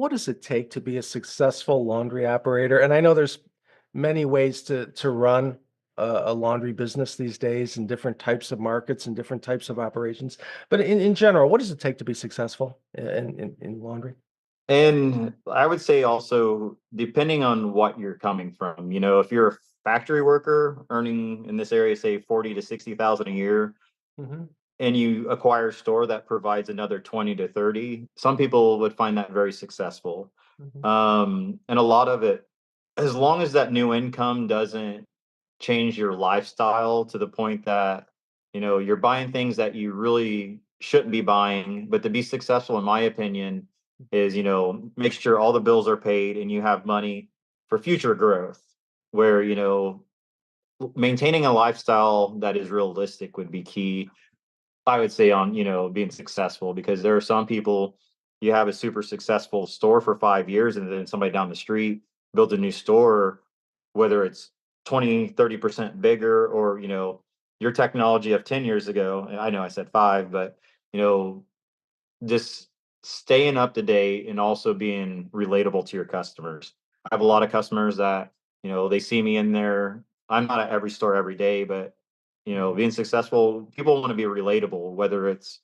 what does it take to be a successful laundry operator? And I know there's many ways to run a laundry business these days in different types of markets and different types of operations. But in general, what does it take to be successful in laundry? And I would say also, depending on what you're coming from, if you're a factory worker earning in this area, say 40 to 60,000 a year, Hmm. and you acquire a store that provides another 20 to 30, some people would find that very successful. Hmm. And a lot of it, as long as that new income doesn't change your lifestyle to the point that, you're buying things that you really shouldn't be buying, but to be successful, in my opinion, is, make sure all the bills are paid and you have money for future growth, where, maintaining a lifestyle that is realistic would be key, I would say, on, being successful, because there are some people, you have a super successful store for 5 years and then somebody down the street builds a new store, whether it's 20, 30% bigger, or, your technology of 10 years ago. And I know I said five, but, you know, just staying up to date and also being relatable to your customers. I have a lot of customers that, they see me in there. I'm not at every store every day, but being successful, people want to be relatable, whether it's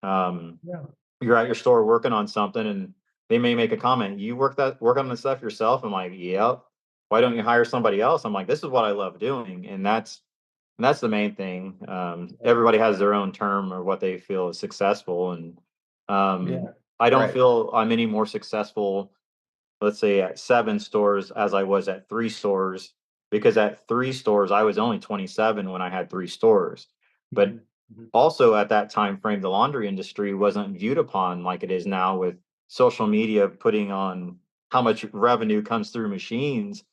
um Yeah. you're at your store working on something and they may make a comment, you work on this stuff yourself? I'm like, yep. Why don't you hire somebody else? I'm like, this is what I love doing. And that's the main thing. Everybody has their own term or what they feel is successful. And Yeah. I don't Right. feel I'm any more successful, let's say, at 7 stores as I was at 3 stores, because at 3 stores, I was only 27 when I had 3 stores. But Mhm. Mhm. also at that time frame, the laundry industry wasn't viewed upon like it is now, with social media putting on how much revenue comes through machines.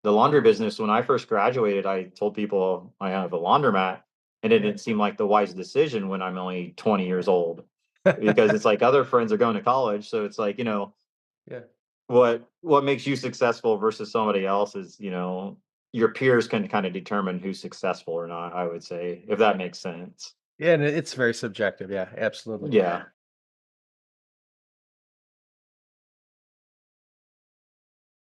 The laundry business, when I first graduated, I told people I have a laundromat, and it Yeah. didn't seem like the wise decision when I'm only 20 years old, because it's like other friends are going to college. So it's like, Yeah. what makes you successful versus somebody else is, your peers can kind of determine who's successful or not, I would say, if that makes sense. Yeah, and it's very subjective. Yeah, absolutely. Yeah.